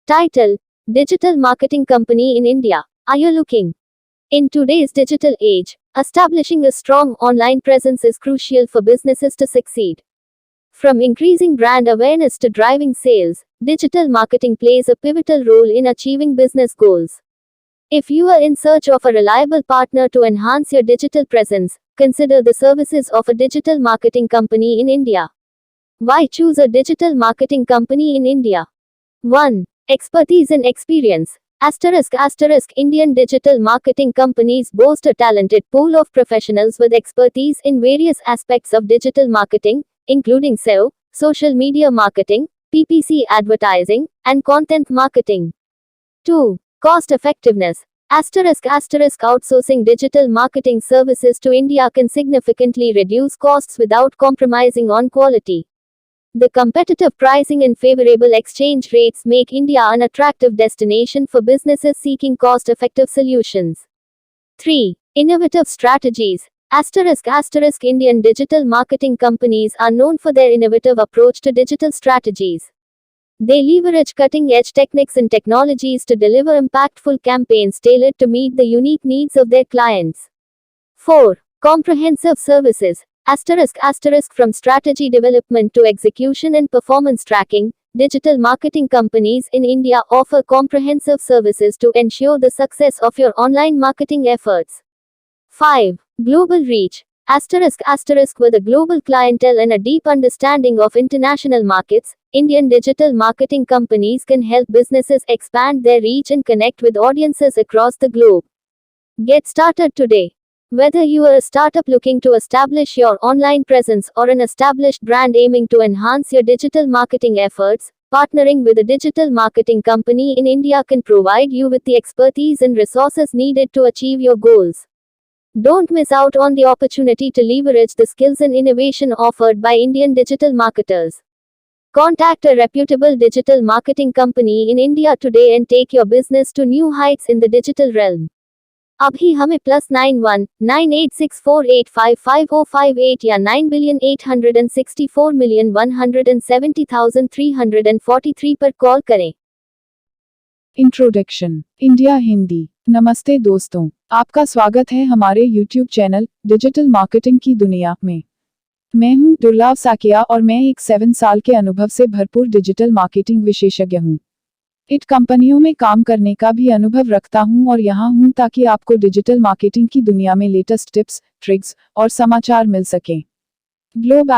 Title: Digital Marketing Company in India. Are you looking? In today's digital age, establishing a strong online presence is crucial for businesses to succeed. From increasing brand awareness to driving sales, digital marketing plays a pivotal role in achieving business goals. If you are in search of a reliable partner to enhance your digital presence, consider the services of a digital marketing company in India. Why choose a digital marketing company in India? 1. Expertise and experience. Indian digital marketing companies boast a talented pool of professionals with expertise in various aspects of digital marketing, including SEO, social media marketing, PPC advertising, and content marketing. 2. Cost effectiveness. Outsourcing digital marketing services to India can significantly reduce costs without compromising on quality. The competitive pricing and favorable exchange rates make India an attractive destination for businesses seeking cost-effective solutions. 3. Innovative strategies. Indian digital marketing companies are known for their innovative approach to digital strategies. They leverage cutting-edge techniques and technologies to deliver impactful campaigns tailored to meet the unique needs of their clients. 4. Comprehensive services. From strategy development to execution and performance tracking, digital marketing companies in India offer comprehensive services to ensure the success of your online marketing efforts. 5. Global reach. With a global clientele and a deep understanding of international markets, Indian digital marketing companies can help businesses expand their reach and connect with audiences across the globe. Get started today. Whether you are a startup looking to establish your online presence or an established brand aiming to enhance your digital marketing efforts, partnering with a digital marketing company in India can provide you with the expertise and resources needed to achieve your goals. Don't miss out on the opportunity to leverage the skills and innovation offered by Indian digital marketers. Contact a reputable digital marketing company in India today and take your business to new heights in the digital realm. अभी हमें +919864855058 या 9,864,170,343 पर call करें। Introduction India Hindi. नमस्ते दोस्तों, आपका स्वागत है हमारे YouTube चैनल डिजिटल मार्केटिंग की दुनिया में। मैं हूं दुर्लभ साकिया और मैं एक 7 साल के अनुभव से भरपूर डिजिटल मार्केटिंग विशेषज्ञ हूं। इट कंपनियों में काम करने का भी अनुभव रखता हूं और यहां हूं ताकि आपको डिजिटल मार्केटिंग की दुनिया में लेटेस्ट टिप्स, ट्रिक्स और समाचार मिल सकें। Globe **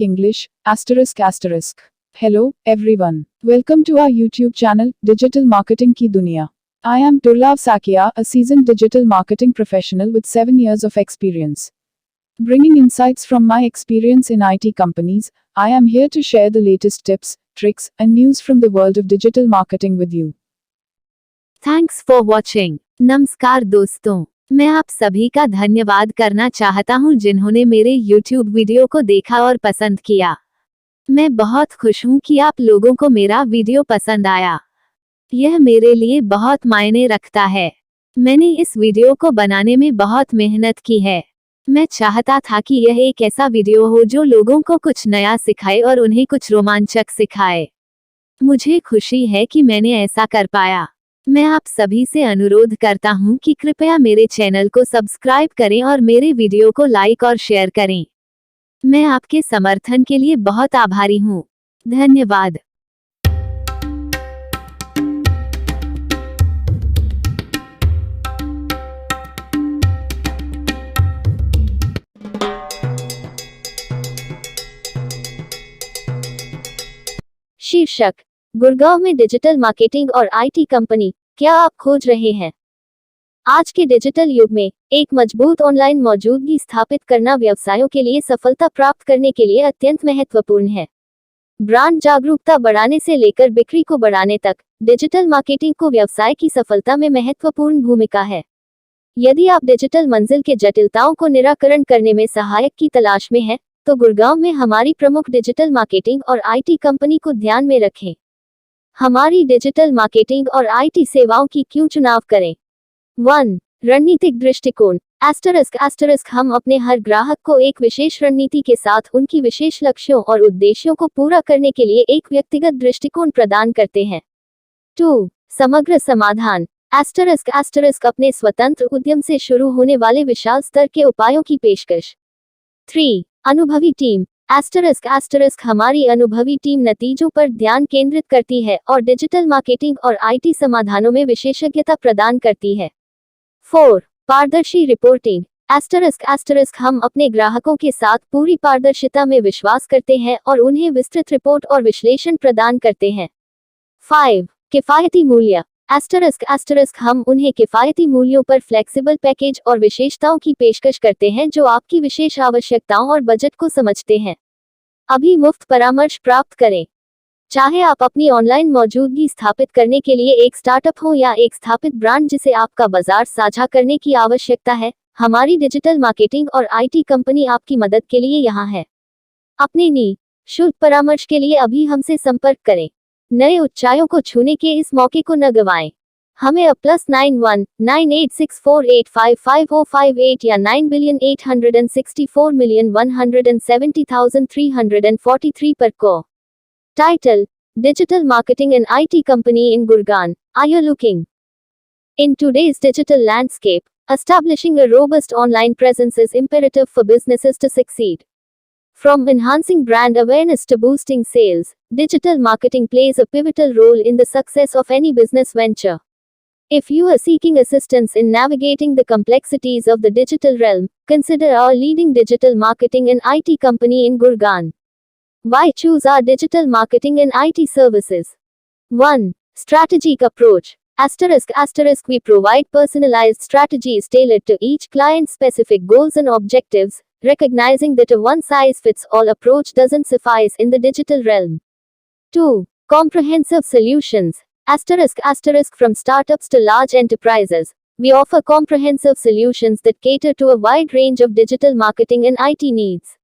English ***. Hello everyone, welcome to our YouTube channel digital marketing की दुनिया। I am Durlab Sakia, a seasoned digital marketing professional with 7 years of experience. Bringing insights from my experience in IT companies, I am here to share the latest tips, tricks, and news from the world of digital marketing with you. Thanks for watching. नमस्कार दोस्तों, मैं आप सभी का धन्यवाद करना चाहता हूं जिन्होंने मेरे YouTube वीडियो को देखा और पसंद किया। मैं बहुत खुश हूं कि आप लोगों को मेरा वीडियो पसंद आया। यह मेरे लिए बहुत मायने रखता है। मैंने इस वीडियो को बनाने में बहुत मेहनत की है। मैं चाहता था कि यह एक ऐसा वीडियो हो जो लोगों को कुछ नया सिखाए और उन्हें कुछ रोमांचक सिखाए। मुझे खुशी है कि मैंने ऐसा कर पाया। मैं आप सभी से अनुरोध करता हूं कि कृपया मेरे चैनल को सब्सक्राइब करें और मेरे वीडियो को लाइक और शेयर करें। मैं आपके समर्थन के लिए बहुत आभारी हूं। धन्यवाद। शीर्षक: गुड़गांव में डिजिटल मार्केटिंग और आईटी कंपनी, क्या आप खोज रहे हैं? आज के डिजिटल युग में एक मजबूत ऑनलाइन मौजूदगी स्थापित करना व्यवसायों के लिए सफलता प्राप्त करने के लिए अत्यंत महत्वपूर्ण है। ब्रांड जागरूकता बढ़ाने से लेकर बिक्री को बढ़ाने तक, डिजिटल मार्केटिंग को व्यवसाय की सफलता में महत्वपूर्ण भूमिका है। यदि आप डिजिटल मंजिल के जटिलताओं को निराकरण करने में सहायक की तलाश में हैं, तो गुड़गांव में हमारी प्रमुख डिजिटल मार्केटिंग और आईटी कंपनी को ध्यान में रखें। हमारी डिजिटल मार्केटिंग और आईटी सेवाओं की क्यों चुनाव करें? 1. रणनीतिक दृष्टिकोण **** हम अपने हर ग्राहक को एक विशेष रणनीति के साथ उनकी विशेष लक्ष्यों और उद्देश्यों को पूरा करने के लिए एक व्यक्तिगत दृष्टिकोण प्रदान करते हैं। 2. समग्र समाधान *** अपने स्वतंत्र उद्यम से शुरू होने वाले विशाल स्तर के उपायों की पेशकश। 3. अनुभवी टीम *** हमारी अनुभवी टीम नतीजों पर ध्यान केंद्रित करती है और डिजिटल मार्केटिंग और आईटी समाधानों में विशेषज्ञता प्रदान करती है। 4. पारदर्शी रिपोर्टिंग *** हम अपने ग्राहकों के साथ पूरी पारदर्शिता में विश्वास करते हैं और उन्हें विस्तृत रिपोर्ट और विश्लेषण प्रदान करते हैं। 5. किफायती मूल्य *** हम उन्हें किफायती मूल्यों पर फ्लेक्सिबल पैकेज और विशेषताओं की पेशकश करते हैं जो आपकी विशेष आवश्यकताओं और बजट को समझते हैं। अभी मुफ्त परामर्श प्राप्त करें। चाहे आप अपनी ऑनलाइन मौजूदगी स्थापित करने के लिए एक स्टार्टअप हो या एक स्थापित ब्रांड जिसे आपका बाजार साझा करने की आवश्यकता है, हमारी डिजिटल मार्केटिंग और आईटी कंपनी आपकी मदद के लिए यहाँ है। अपने निःशुल्क परामर्श के लिए अभी हमसे संपर्क करें। नए ऊंचाइयों को छूने के इस मौके को न गंवाएं। हमें +91 9864855058 या 9,864,170,343 पर call. Title: Digital Marketing and IT Company in Gurgaon. Are you looking? In today's digital landscape, establishing a robust online presence is imperative for businesses to succeed. From enhancing brand awareness to boosting sales, digital marketing plays a pivotal role in the success of any business venture. If you are seeking assistance in navigating the complexities of the digital realm, consider our leading digital marketing and IT company in Gurgaon. Why choose our digital marketing and IT services? 1. Strategic approach. *** We provide personalized strategies tailored to each client's specific goals and objectives, recognizing that a one-size-fits-all approach doesn't suffice in the digital realm. 2. Comprehensive solutions. *** From startups to large enterprises, we offer comprehensive solutions that cater to a wide range of digital marketing and IT needs.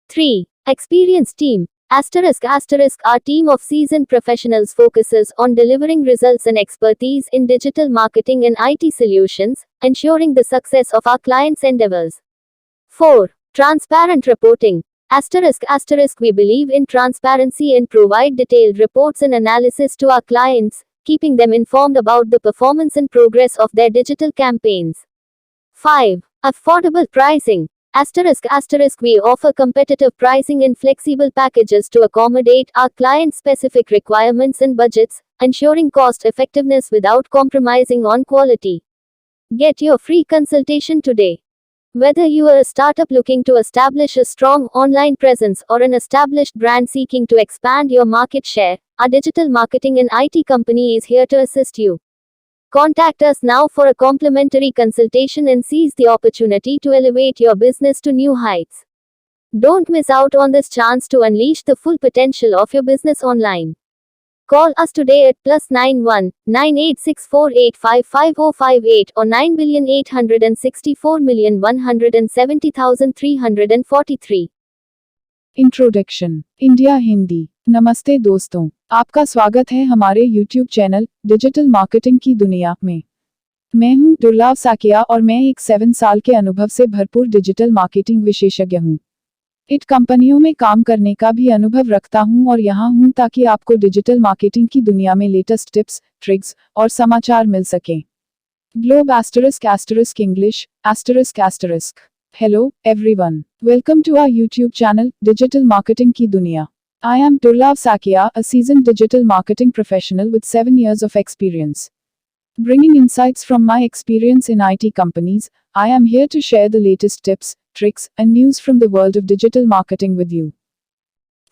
3. Experienced team. Our team of seasoned professionals focuses on delivering results and expertise in digital marketing and IT solutions, ensuring the success of our clients' endeavors. 4. Transparent reporting. *** We believe in transparency and provide detailed reports and analysis to our clients, keeping them informed about the performance and progress of their digital campaigns. 5. Affordable pricing. *** We offer competitive pricing and flexible packages to accommodate our clients' specific requirements and budgets, ensuring cost effectiveness without compromising on quality. Get your free consultation today. Whether you are a startup looking to establish a strong online presence or an established brand seeking to expand your market share, our digital marketing and IT company is here to assist you. Contact us now for a complimentary consultation and seize the opportunity to elevate your business to new heights. Don't miss out on this chance to unleash the full potential of your business online. Call us today at +91 9864855058 or 9,864,170,343. Introduction. India Hindi. नमस्ते दोस्तों, आपका स्वागत है हमारे YouTube channel digital marketing की दुनिया में। मैं हूं दुर्लभ साकिया और मैं एक 7 साल के अनुभव से भरपूर डिजिटल मार्केटिंग विशेषज्ञ हूं। IT कंपनियों में काम करने का भी अनुभव रखता हूं और यहां हूं ताकि आपको डिजिटल मार्केटिंग की दुनिया में लेटेस्ट टिप्स, ट्रिक्स और समाचार मिल सकें। Globe ** English ***. Hello, everyone. Welcome to our YouTube channel, Digital Marketing Ki Duniya. I am Durlab Sakia, a seasoned digital marketing professional with 7 years of experience. Bringing insights from my experience in IT companies, I am here to share the latest tips, tricks, and news from the world of digital marketing with you.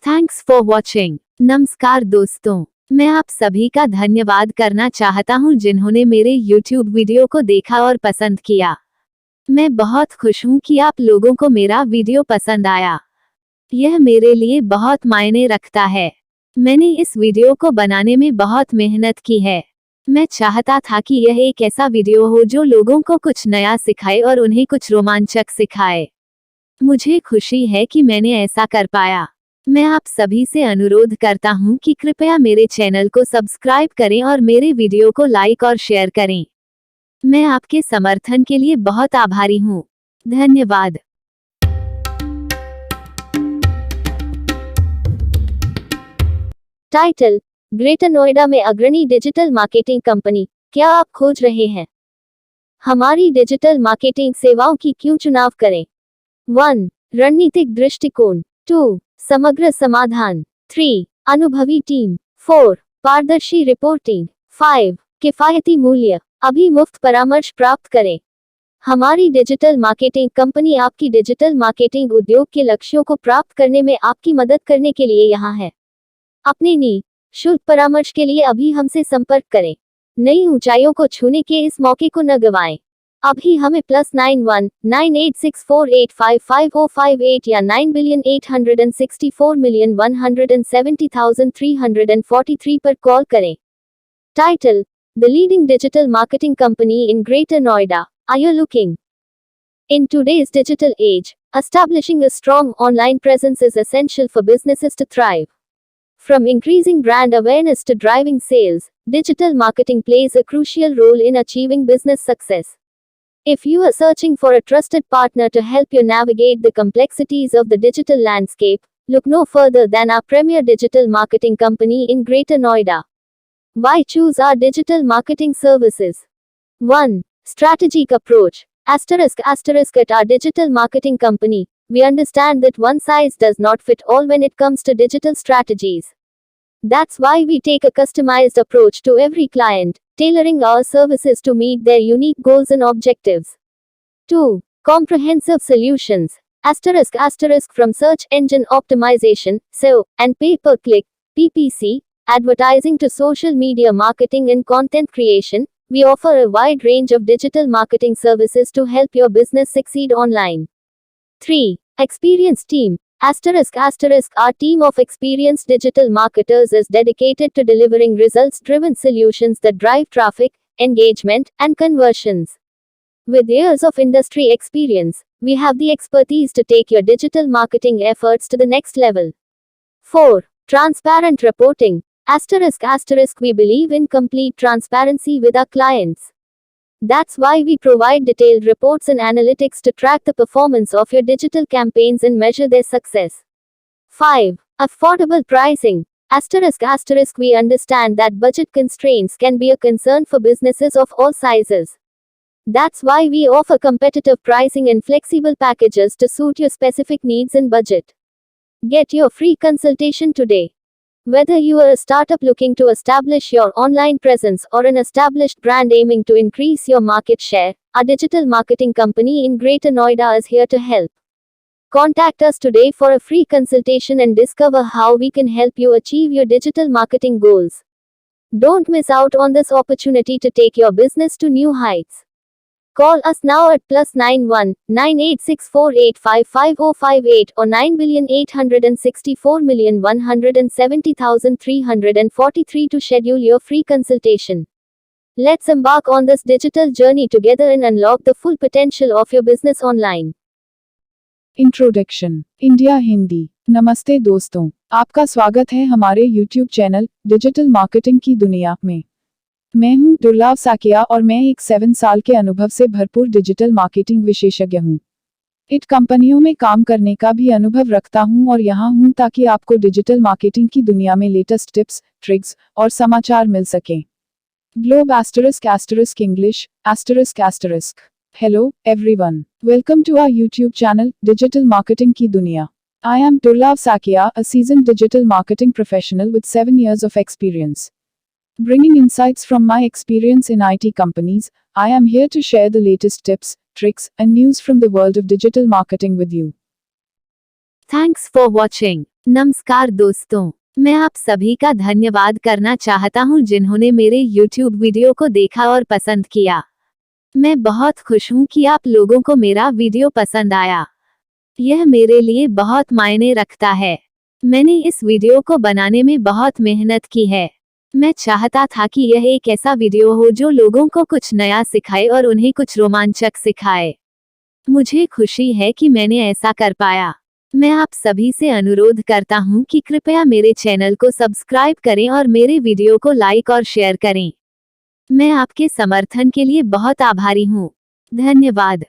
Thanks for watching. नमस्कार दोस्तों, मैं आप सभी का धन्यवाद करना चाहता हूं जिन्होंने मेरे YouTube वीडियो को देखा और पसंद किया। मैं बहुत खुश हूं कि आप लोगों को मेरा वीडियो पसंद आया। यह मेरे लिए बहुत मायने रखता है। मैंने इस वीडियो को बनाने में बहुत मेहनत की है। मैं चाहता था कि यह एक ऐसा वीडियो हो जो लोगों को कुछ नया सिखाए और उन्हें कुछ रोमांचक सिखाए। मुझे खुशी है कि मैंने ऐसा कर पाया। मैं आप सभी से अनुरोध करता हूं कि कृपया मेरे चैनल को सब्सक्राइब करें और मेरे वीडियो को लाइक और शेयर करें। मैं आपके समर्थन के लिए बहुत आभारी हूं। धन्यवाद। टाइटल: ग्रेटर नोएडा में अग्रणी डिजिटल मार्केटिंग कंपनी, क्या आप खोज रहे हैं? हमारी डिजिटल मार्केटिंग सेवाओं की क्यों चुनाव करें? 1. रणनीतिक दृष्टिकोण। 2. समग्र समाधान। 3. अनुभवी टीम। 4. पारदर्शी रिपोर्टिंग। 5. किफायती मूल्य। अभी मुफ्त परामर्श प्राप्त करें। हमारी डिजिटल मार्केटिंग कंपनी आपकी डिजिटल मार्केटिंग उद्योग के लक्ष्यों को प्राप्त करने में आपकी मदद करने के लिए यहाँ है। अपने निःशुल्क परामर्श के लिए अभी हमसे संपर्क करें। नई ऊंचाइयों को छूने के इस मौके को न गंवाएं। अभी हमें +91 9864855058 या 9,864,170,343 पर कॉल करें। Title: the leading digital marketing company in greater Noida. Are you looking? In today's digital age, establishing a strong online presence is essential for businesses to thrive. From increasing brand awareness to driving sales, digital marketing plays a crucial role in achieving business success. If you are searching for a trusted partner to help you navigate the complexities of the digital landscape, look no further than our premier digital marketing company in Greater Noida. Why choose our digital marketing services? 1. Strategic approach. At our digital marketing company, we understand that one size does not fit all when it comes to digital strategies. That's why we take a customized approach to every client, tailoring our services to meet their unique goals and objectives. 2. Comprehensive solutions. From search engine optimization, SEO, and pay-per-click, PPC, advertising to social media marketing and content creation, we offer a wide range of digital marketing services to help your business succeed online. 3. Experienced team. Our team of experienced digital marketers is dedicated to delivering results-driven solutions that drive traffic, engagement, and conversions. With years of industry experience, we have the expertise to take your digital marketing efforts to the next level. 4. Transparent reporting. We believe in complete transparency with our clients. That's why we provide detailed reports and analytics to track the performance of your digital campaigns and measure their success. 5. Affordable pricing. We understand that budget constraints can be a concern for businesses of all sizes. That's why we offer competitive pricing and flexible packages to suit your specific needs and budget. Get your free consultation today. Whether you are a startup looking to establish your online presence or an established brand aiming to increase your market share, our digital marketing company in Greater Noida is here to help. Contact us today for a free consultation and discover how we can help you achieve your digital marketing goals. Don't miss out on this opportunity to take your business to new heights. Call us now at +91 9864855058 or 9,864,170,343 to schedule your free consultation. Let's embark on this digital journey together and unlock the full potential of your business online. Introduction. India Hindi. नमस्ते दोस्तों, आपका स्वागत है हमारे YouTube channel digital marketing की दुनिया में। मैं हूं दुर्लभ साकिया और मैं एक 7 साल के अनुभव से भरपूर डिजिटल मार्केटिंग विशेषज्ञ हूं। इट कंपनियों में काम करने का भी अनुभव रखता हूं और यहां हूं ताकि आपको डिजिटल मार्केटिंग की दुनिया में लेटेस्ट टिप्स, ट्रिक्स और समाचार मिल सकें। Globe ** English ***. Hello, everyone. Welcome to our YouTube channel, Digital Marketing की दुनिया. I am Durlab Sakia, a seasoned digital marketing professional with 7 years of experience. Bringing insights from my experience in IT companies, I am here to share the latest tips, tricks, and news from the world of digital marketing with you. Thanks for watching. नमस्कार दोस्तों, मैं आप सभी का धन्यवाद करना चाहता हूं जिन्होंने मेरे YouTube वीडियो को देखा और पसंद किया। मैं बहुत खुश हूं कि आप लोगों को मेरा वीडियो पसंद आया। यह मेरे लिए बहुत मायने रखता है। मैंने इस वीडियो को बनाने में बहुत मेहनत की है। मैं चाहता था कि यह एक ऐसा वीडियो हो जो लोगों को कुछ नया सिखाए और उन्हें कुछ रोमांचक सिखाए। मुझे खुशी है कि मैंने ऐसा कर पाया। मैं आप सभी से अनुरोध करता हूं कि कृपया मेरे चैनल को सब्सक्राइब करें और मेरे वीडियो को लाइक और शेयर करें। मैं आपके समर्थन के लिए बहुत आभारी हूं। धन्यवाद।